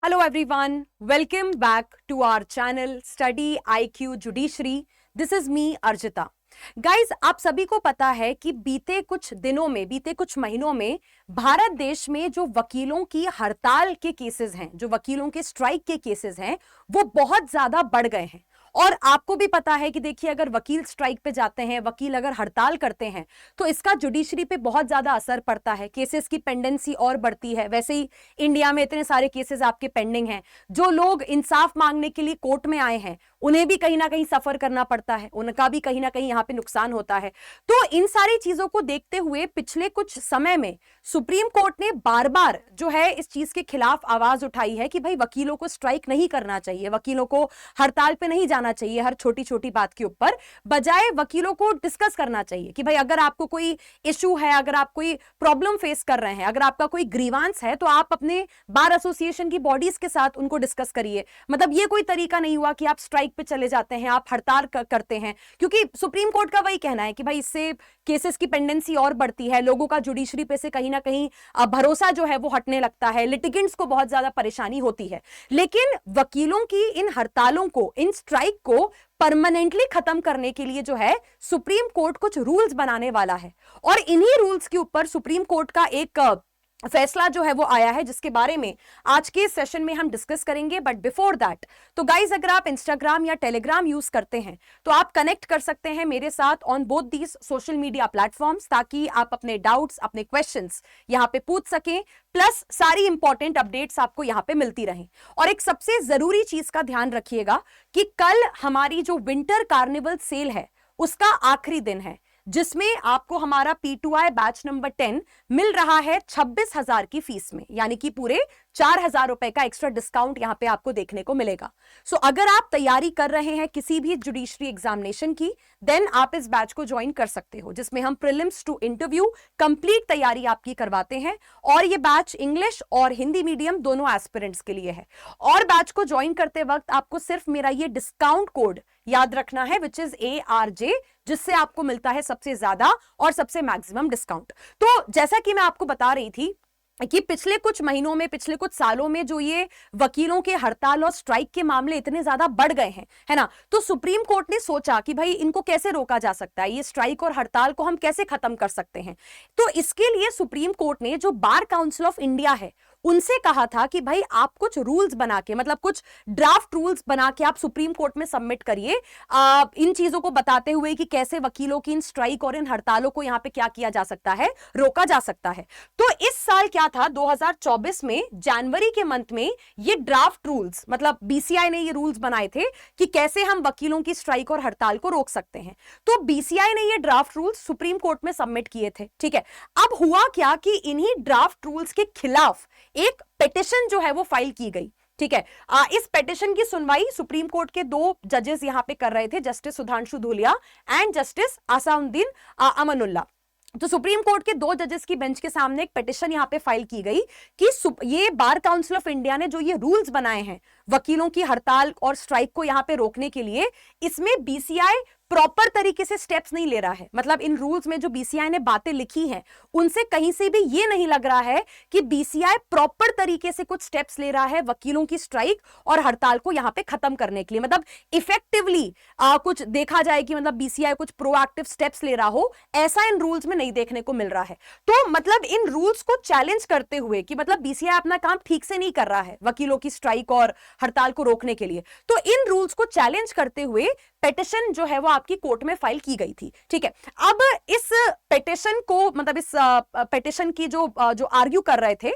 Hello everyone, welcome back to our channel Study IQ Judiciary. This is me Arjita. Guys आप सभी को पता है कि बीते कुछ दिनों में, बीते कुछ महीनों में भारत देश में जो वकीलों की हड़ताल के केसेस हैं, जो वकीलों के स्ट्राइक के केसेस हैं, वो बहुत ज्यादा बढ़ गए हैं। और आपको भी पता है कि देखिए, अगर वकील स्ट्राइक पे जाते हैं, वकील अगर हड़ताल करते हैं, तो इसका जुडिशरी पे बहुत ज्यादा असर पड़ता है। केसेस की पेंडेंसी और बढ़ती है। वैसे ही इंडिया में इतने सारे केसेस आपके पेंडिंग हैं। जो लोग इंसाफ मांगने के लिए कोर्ट में आए हैं, उन्हें भी कहीं ना कहीं सफर करना पड़ता है, उनका भी कहीं ना कहीं यहाँ पे नुकसान होता है। तो इन सारी चीजों को देखते हुए पिछले कुछ समय में सुप्रीम कोर्ट ने बार बार जो है इस चीज के खिलाफ आवाज उठाई है कि भाई वकीलों को स्ट्राइक नहीं करना चाहिए, वकीलों को हड़ताल पे नहीं जाना चाहिए हर छोटी छोटी बात के ऊपर। बजाय वकीलों को डिस्कस करना चाहिए कि भाई अगर आपको कोई इशू है, अगर आप कोई प्रॉब्लम फेस कर रहे हैं, अगर आपका कोई ग्रीवांस है, तो आप अपने बार एसोसिएशन की बॉडीज के साथ उनको डिस्कस करिए। मतलब ये कोई तरीका नहीं हुआ कि आप स्ट्राइक पे चले जाते हैं, आप हड़ताल करते हैं, क्योंकि सुप्रीम कोर्ट का वही कहना है कि भाई इससे केसेस की पेंडेंसी और बढ़ती है, लोगों का जुडिशरी पे से कहीं ना कहीं भरोसा जो है वो हटने लगता है, लिटिगेंट्स को बहुत ज्यादा परेशानी होती है। लेकिन वकीलों की इन हड़तालों को, इन स्ट्राइक को परमानेंटली खत्म करने के लिए जो है सुप्रीम कोर्ट कुछ रूल्स बनाने वाला है। और इन्हीं रूल्स के ऊपर सुप्रीम कोर्ट का एक फैसला जो है वो आया है, जिसके बारे में आज के सेशन में हम डिस्कस करेंगे। बट बिफोर दैट, तो गाइज अगर आप इंस्टाग्राम या टेलीग्राम यूज करते हैं तो आप कनेक्ट कर सकते हैं मेरे साथ on both these social media platforms, ताकि आप अपने डाउट्स, अपने क्वेश्चंस यहां पे पूछ सकें, प्लस सारी इंपॉर्टेंट अपडेट्स आपको यहां पे मिलती रहें। और एक सबसे जरूरी चीज का ध्यान रखिएगा कि कल हमारी जो विंटर कार्निवल सेल है उसका आखिरी दिन है, जिसमें आपको हमारा P2I बैच नंबर 10 मिल रहा है 26,000 की फीस में, यानी कि पूरे 4,000 रुपए का एक्स्ट्रा डिस्काउंट यहां पे आपको देखने को मिलेगा। सो अगर आप तैयारी कर रहे हैं किसी भी जुडिशरी एग्जामिनेशन की, देन आप इस बैच को ज्वाइन कर सकते हो, जिसमें हम प्रीलिम्स टू इंटरव्यू कंप्लीट तैयारी आपकी करवाते हैं। और ये बैच इंग्लिश और हिंदी मीडियम दोनों एस्पिरेंट्स के लिए है। और बैच को ज्वाइन करते वक्त आपको सिर्फ मेरा ये डिस्काउंट कोड याद रखना है, विच इज ARJ, जिससे आपको मिलता है सबसे ज्यादा और सबसे मैक्सिमम डिस्काउंट। तो जैसा कि मैं आपको बता रही थी कि पिछले कुछ महीनों में, पिछले कुछ सालों में जो ये वकीलों के हड़ताल और स्ट्राइक के मामले इतने ज्यादा बढ़ गए हैं, है ना, तो सुप्रीम कोर्ट ने सोचा कि भाई इनको कैसे रोका जा सकता है, ये स्ट्राइक और हड़ताल को हम कैसे खत्म कर सकते हैं। तो इसके लिए सुप्रीम कोर्ट ने जो बार काउंसिल ऑफ इंडिया है उनसे कहा था कि भाई आप कुछ रूल्स बना के, मतलब कुछ ड्राफ्ट रूल्स बना के आप सुप्रीम कोर्ट में सबमिट करिए, इन चीजों को बताते हुए कि कैसे वकीलों की इन स्ट्राइक और इन हड़तालों को यहां पे क्या किया जा सकता है, रोका जा सकता है। तो इस साल क्या था, 2024 में जनवरी के मंथ में ये ड्राफ्ट रूल्स, मतलब BCI ने ये रूल्स बनाए थे कि कैसे हम वकीलों की स्ट्राइक और हड़ताल को रोक सकते हैं। तो BCI ने ये ड्राफ्ट रूल्स सुप्रीम कोर्ट में सबमिट किए थे। ठीक है, अब हुआ क्या कि इन्हीं ड्राफ्ट रूल्स के खिलाफ एक पिटीशन जो है वो फाइल की गई। ठीक है, इस पिटीशन की सुनवाई सुप्रीम कोर्ट के दो जजेस यहां पे कर रहे थे, justice Sudhanshu Dhulia and justice Ahsanuddin Amanullah. तो सुप्रीम कोर्ट के दो जजेस की बेंच के सामने एक पिटीशन यहां पे फाइल की गई कि ये बार काउंसिल ऑफ इंडिया ने जो ये रूल्स बनाए हैं वकीलों की हड़ताल और स्ट्राइक को यहां पे रोकने के लिए, इसमें BCI प्रॉपर तरीके से स्टेप्स नहीं ले रहा है। मतलब इन रूल्स में जो BCI ने बातें लिखी हैं उनसे कहीं से भी ये नहीं लग रहा है कि BCI प्रॉपर तरीके से कुछ स्टेप्स ले रहा है वकीलों की स्ट्राइक और हड़ताल को यहां पे खत्म करने के लिए, मतलब इफेक्टिवली कुछ देखा जाए कि मतलब BCI कुछ प्रोएक्टिव स्टेप्स ले रहा हो, ऐसा इन रूल्स में नहीं देखने को मिल रहा है। तो मतलब इन रूल्स को चैलेंज करते हुए कि मतलब BCI अपना काम ठीक से नहीं कर रहा है वकीलों की स्ट्राइक और हड़ताल को रोकने के लिए, तो इन रूल्स को चैलेंज करते हुए पिटीशन जो है वो आपकी कोर्ट में फाइल की गई थी। ठीक है, अब इस पिटीशन को, मतलब इस पिटीशन की जो आर्ग्यू कर रहे थे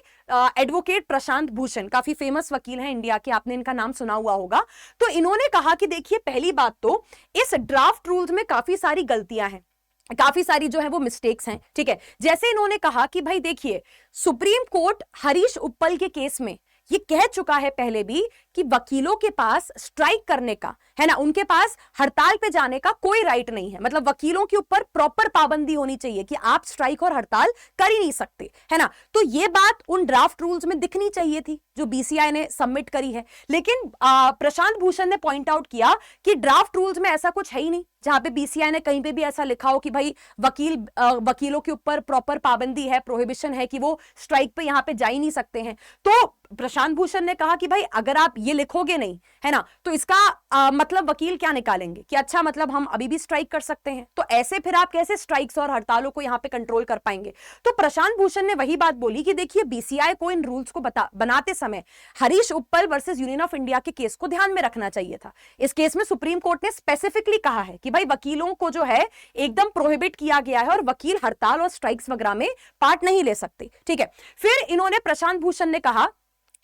एडवोकेट प्रशांत भूषण, काफी फेमस वकील हैं इंडिया के, आपने इनका नाम सुना हुआ होगा। तो इन्होंने कहा कि देखिए, पहली बात तो इस ड्राफ्ट रूल्स में काफी सारी गलतियां हैं, काफी सारी जो है वो मिस्टेक्स हैं। ठीक है, जैसे इन्होंने कहा कि भाई देखिए, सुप्रीम कोर्ट हरीश उप्पल के केस में ये कह चुका है पहले भी कि वकीलों के पास स्ट्राइक करने का, है ना, उनके पास हड़ताल पे जाने का कोई राइट नहीं है। मतलब वकीलों के ऊपर प्रॉपर पाबंदी होनी चाहिए कि आप स्ट्राइक और हड़ताल कर ही नहीं सकते, है ना। तो ये बात उन ड्राफ्ट रूल्स में दिखनी चाहिए थी जो BCI ने सबमिट करी है। लेकिन प्रशांत भूषण ने पॉइंट आउट किया कि ड्राफ्ट रूल्स में ऐसा कुछ है ही नहीं। जहां पे बीसीआई ने कहीं पे भी ऐसा लिखा हो कि भाई वकीलों के ऊपर प्रॉपर पाबंदी है, प्रोहिबिशन है कि वो स्ट्राइक पे यहां पे जा ही नहीं सकते हैं। तो प्रशांत भूषण ने कहा कि भाई अगर आप ये लिखोगे नहीं, है ना, तो इसका मतलब वकील क्या निकालेंगे कि अच्छा मतलब हम अभी भी स्ट्राइक कर सकते हैं, तो ऐसे फिर आप कैसे स्ट्राइक्स और हड़तालों को यहां पे कंट्रोल कर पाएंगे। तो प्रशांत भूषण ने वही बात बोली कि देखिए बीसीआई को इन रूल्स को बनाते समय हरीश उप्पल वर्सेस यूनियन ऑफ इंडिया के केस को ध्यान में रखना चाहिए था। इस केस में सुप्रीम कोर्ट ने स्पेसिफिकली कहा है कि भाई वकीलों को जो है एकदम प्रोहिबिट किया गया है और वकील हड़ताल और स्ट्राइक्स वगैरह में पार्ट नहीं ले सकते। ठीक है, फिर इन्होंने प्रशांत भूषण ने कहा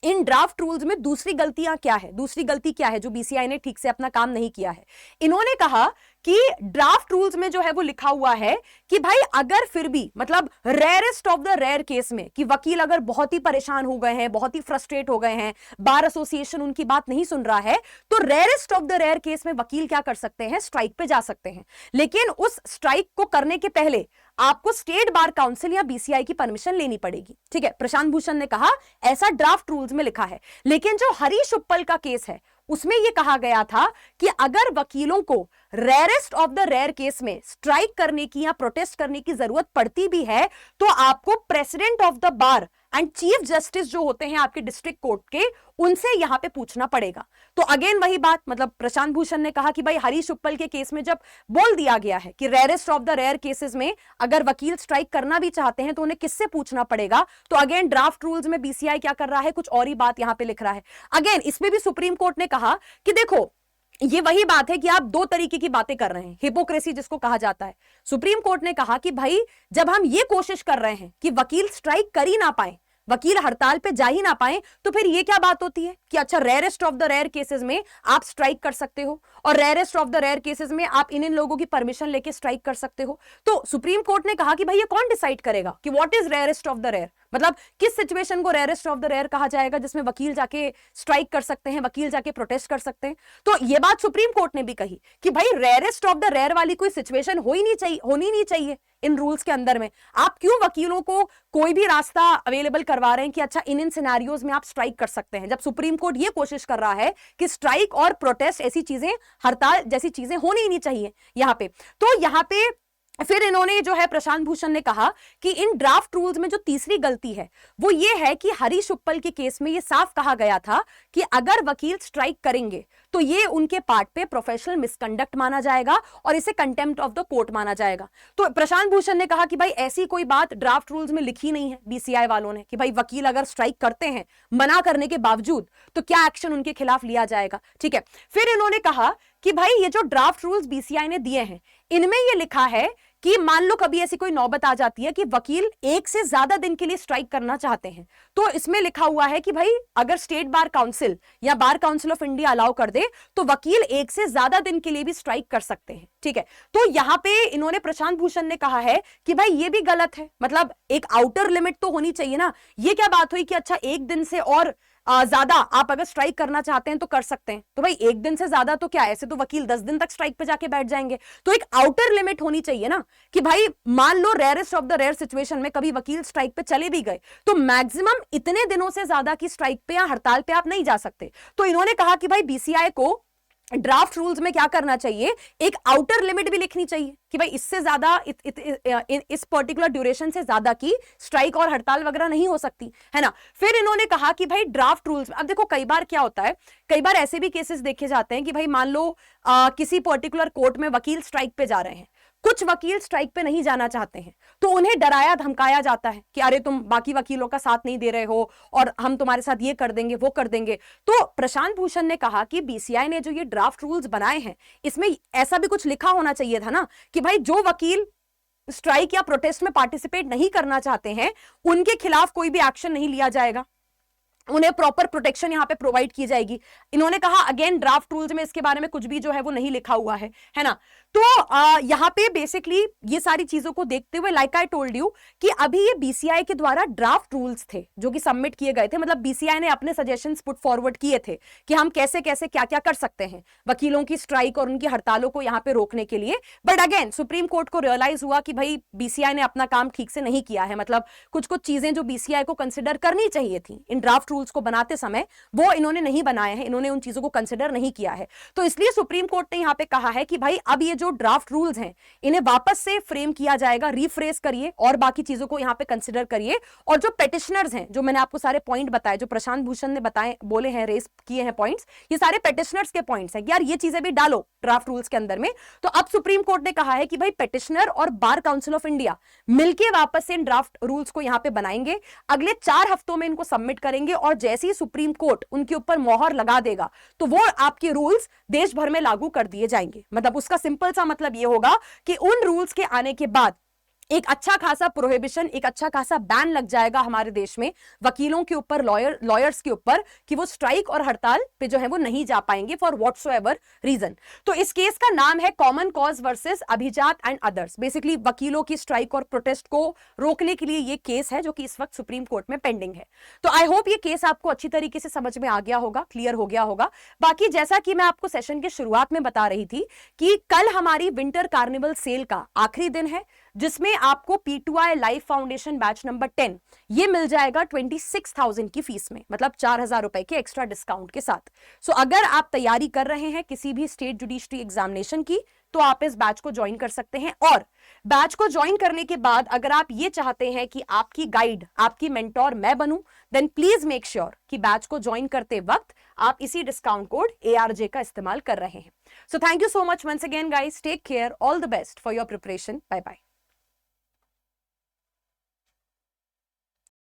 इन ड्राफ्ट रूल्स में दूसरी गलतियां क्या है, दूसरी गलती क्या है जो बीसीआई ने ठीक से अपना काम नहीं किया है। इन्होंने कहा कि ड्राफ्ट रूल्स में जो है वो लिखा हुआ है कि भाई अगर फिर भी मतलब rarest of the rare case में कि वकील अगर बहुत ही परेशान हो गए हैं, बहुत ही फ्रस्ट्रेट हो गए हैं, बार एसोसिएशन उनकी बात नहीं सुन रहा है, तो rarest of the rare case में वकील क्या कर सकते हैं, स्ट्राइक पे जा सकते हैं। लेकिन उस स्ट्राइक को करने के पहले आपको स्टेट बार काउंसिल या बीसीआई की परमिशन लेनी पड़ेगी। ठीक है, प्रशांत भूषण ने कहा ऐसा ड्राफ्ट रूल्स में लिखा है। लेकिन जो हरीश उप्पल का केस है उसमें यह कहा गया था कि अगर वकीलों को rarest of the rare case में स्ट्राइक करने की या प्रोटेस्ट करने की जरूरत पड़ती भी है तो आपको president of the bar and chief justice जो होते हैं आपके डिस्ट्रिक्ट कोर्ट के, उनसे यहां पे पूछना पड़ेगा। तो अगेन वही बात, मतलब प्रशांत भूषण ने कहा कि भाई हरीश उप्पल के केस में जब बोल दिया गया है कि rarest of the rare cases में अगर वकील स्ट्राइक करना भी चाहते हैं तो उन्हें किससे पूछना पड़ेगा, तो अगेन ड्राफ्ट रूल्स में बीसीआई क्या कर रहा है, कुछ और ही बात यहां पे लिख रहा है। अगेन इसमें भी सुप्रीम कोर्ट ने कहा कि देखो ये वही बात है कि आप दो तरीके की बातें कर रहे हैं, हिपोक्रेसी जिसको कहा जाता है। सुप्रीम कोर्ट ने कहा कि भाई जब हम ये कोशिश कर रहे हैं कि वकील स्ट्राइक कर ही ना पाए, वकील हड़ताल पे जा ही ना पाए, तो फिर ये क्या बात होती है कि अच्छा rarest of the rare cases में आप स्ट्राइक कर सकते हो और rarest of the rare cases में आप इन लोगों की परमिशन लेके स्ट्राइक कर सकते हो। तो सुप्रीम कोर्ट ने कहा कि भाई ये कौन डिसाइड करेगा कि what is rarest of the rare, मतलब किस सिचुएशन को रेयरेस्ट ऑफ द रेयर कहा जाएगा जिसमें वकील जाके स्ट्राइक कर सकते हैं, वकील जाके प्रोटेस्ट कर सकते हैं। तो ये बात सुप्रीम कोर्ट ने भी कही कि भाई रेयरेस्ट ऑफ द रेयर वाली कोई सिचुएशन होनी नहीं चाहिए इन रूल्स के अंदर में। आप क्यों वकीलों को कोई भी रास्ता अवेलेबल करवा रहे हैं कि अच्छा इन सिनेरियोज में आप स्ट्राइक कर सकते हैं, जब सुप्रीम कोर्ट ये कोशिश कर रहा है कि स्ट्राइक और प्रोटेस्ट ऐसी चीजें, हड़ताल जैसी चीजें होनी ही नहीं चाहिए यहां पे। तो यहां पे फिर इन्होंने जो है प्रशांत भूषण ने कहा कि इन ड्राफ्ट रूल्स में जो तीसरी गलती है वो ये है कि हरीश उप्पल के केस में ये साफ कहा गया था कि अगर वकील स्ट्राइक करेंगे तो ये उनके पार्ट पे प्रोफेशनल मिसकंडक्ट माना जाएगा और इसे कंटेम्प्ट ऑफ द कोर्ट माना जाएगा। तो प्रशांत भूषण ने कहा कि भाई ऐसी कोई बात ड्राफ्ट रूल्स में लिखी नहीं है बीसीआई वालों ने कि भाई वकील अगर स्ट्राइक करते हैं मना करने के बावजूद तो क्या एक्शन उनके खिलाफ लिया जाएगा। ठीक है, फिर इन्होंने कहा कि भाई ये जो ड्राफ्ट रूल्स बीसीआई ने दिए हैं इनमें ये लिखा है कि मान लो कभी ऐसी कोई नौबत आ जाती है कि वकील एक से ज्यादा दिन के लिए स्ट्राइक करना चाहते हैं, तो इसमें लिखा हुआ है कि भाई अगर स्टेट बार काउंसिल या bar council of India allow कर दे तो वकील एक से ज्यादा दिन के लिए भी स्ट्राइक कर सकते हैं। ठीक है, तो यहां पे इन्होंने प्रशांत भूषण ने कहा है कि भाई ये भी गलत है, मतलब एक आउटर लिमिट तो होनी चाहिए ना। ये क्या बात हुई कि अच्छा एक दिन से और ज्यादा आप अगर स्ट्राइक करना चाहते हैं तो कर सकते हैं, तो भाई एक दिन से ज्यादा तो क्या, ऐसे तो वकील 10 दिन तक स्ट्राइक पे जाके बैठ जाएंगे। तो एक आउटर लिमिट होनी चाहिए ना कि भाई मान लो rarest of the rare situation में कभी वकील स्ट्राइक पे चले भी गए तो मैक्सिमम इतने दिनों से ज्यादा की स्ट्राइक पे या हड़ताल पे आप नहीं जा सकते। तो इन्होंने कहा कि भाई बीसीआई को ड्राफ्ट रूल्स में क्या करना चाहिए, एक आउटर लिमिट भी लिखनी चाहिए कि भाई इससे ज्यादा इस पर्टिकुलर ड्यूरेशन से ज्यादा की स्ट्राइक और हड़ताल वगैरह नहीं हो सकती, है ना। फिर इन्होंने कहा कि भाई ड्राफ्ट रूल्स में, अब देखो कई बार क्या होता है, कई बार ऐसे भी केसेस देखे जाते हैं कि भाई मान लो किसी पर्टिकुलर कोर्ट में वकील स्ट्राइक पे जा रहे हैं, कुछ वकील स्ट्राइक पे नहीं जाना चाहते हैं तो उन्हें डराया धमकाया जाता है कि अरे तुम बाकी वकीलों का साथ नहीं दे रहे हो और हम तुम्हारे साथ ये कर देंगे वो कर देंगे। तो प्रशांत भूषण ने कहा कि बीसीआई ने जो ये ड्राफ्ट रूल्स बनाए हैं इसमें ऐसा भी कुछ लिखा होना चाहिए था ना कि भाई जो वकील स्ट्राइक या प्रोटेस्ट में पार्टिसिपेट नहीं करना चाहते हैं उनके खिलाफ कोई भी एक्शन नहीं लिया जाएगा, उन्हें प्रॉपर प्रोटेक्शन यहां पे प्रोवाइड की जाएगी। इन्होंने कहा अगेन ड्राफ्ट रूल्स में इसके बारे में कुछ भी जो है वो नहीं लिखा हुआ है ना। तो यहां पे बेसिकली ये सारी चीजों को देखते हुए लाइक आई टोल्ड यू कि अभी ये बीसीआई के द्वारा ड्राफ्ट रूल्स थे जो कि सबमिट किए गए थे, मतलब बीसीआई ने अपने सजेशंस पुट फॉरवर्ड किए थे कि हम कैसे कैसे क्या क्या कर सकते हैं वकीलों की स्ट्राइक और उनकी हड़तालों को यहां पे रोकने के लिए। बट अगेन सुप्रीम कोर्ट को रियलाइज हुआ कि भाई बीसीआई ने अपना काम ठीक से नहीं किया है, मतलब कुछ कुछ चीजें जो बीसीआई को कंसिडर करनी चाहिए थी इन ड्राफ्ट रूल्स को बनाते समय वो इन्होंने नहीं बनाए हैं, इन्होंने उन चीजों को कंसिडर नहीं किया है। तो इसलिए सुप्रीम कोर्ट ने यहां पे कहा है कि भाई अब ये जो ड्राफ्ट रूल्स हैं इन्हें वापस से फ्रेम किया जाएगा, रीफ्रेस करिए और बाकी चीजों को यहां पे कंसिडर करिए। और जो पेटिशनर्स हैं, जो मैंने आपको सारे पॉइंट बताए, जो प्रशांत भूषण ने बताए, बोले हैं, रेस किए हैं पॉइंट्स, ये सारे पेटिशनर्स के पॉइंट्स हैं यार, ये चीजें भी डालो ड्राफ्ट रूल्स के अंदर में। तो अब सुप्रीम कोर्ट ने कहा है कि भाई पेटिशनर और बार काउंसिल ऑफ इंडिया मिलकर वापस से इन ड्राफ्ट रूल्स को यहां पे बनाएंगे, अगले 4 हफ्तों में इनको सबमिट करेंगे और जैसे ही सुप्रीम कोर्ट उनके ऊपर मोहर लगा देगा तो वो आपके रूल्स देश भर में लागू कर दिए जाएंगे। मतलब उसका सिंपल सा मतलब ये होगा कि उन रूल्स के आने के बाद एक अच्छा खासा प्रोहिबिशन, एक अच्छा खासा बैन लग जाएगा हमारे देश में वकीलों के ऊपर, लॉयर्स के ऊपर, कि वो स्ट्राइक और हड़ताल पे जो है वो नहीं जा पाएंगे फॉर व्हाटसोएवर रीजन। तो इस केस का नाम है कॉमन कॉज वर्सेस अभिजात एंड अदर्स। बेसिकली वकीलों की स्ट्राइक और प्रोटेस्ट को रोकने के लिए ये केस है जो कि इस वक्त सुप्रीम कोर्ट में पेंडिंग है। तो आई होप ये केस आपको अच्छी तरीके से समझ में आ गया होगा, क्लियर हो गया होगा। बाकी जैसा कि मैं आपको सेशन के शुरुआत में बता रही थी कि कल हमारी विंटर कार्निवल सेल का आखिरी दिन है, जिसमें आपको P2I life foundation batch number 10 ये मिल जाएगा 26,000 की फीस में, मतलब 4,000 रुपए के एक्स्ट्रा डिस्काउंट के साथ। सो अगर आप तैयारी कर रहे हैं किसी भी स्टेट जुडिशरी एग्जामिनेशन की तो आप इस बैच को ज्वाइन कर सकते हैं। और बैच को ज्वाइन करने के बाद अगर आप ये चाहते हैं कि आपकी गाइड, आपकी मेंटोर मैं बनूं, देन प्लीज मेक श्योर कि बैच को ज्वाइन करते वक्त आप इसी डिस्काउंट कोड ARJ का इस्तेमाल कर रहे हैं। So thank you so much once again guys, take care, all the best for your preparation, bye bye.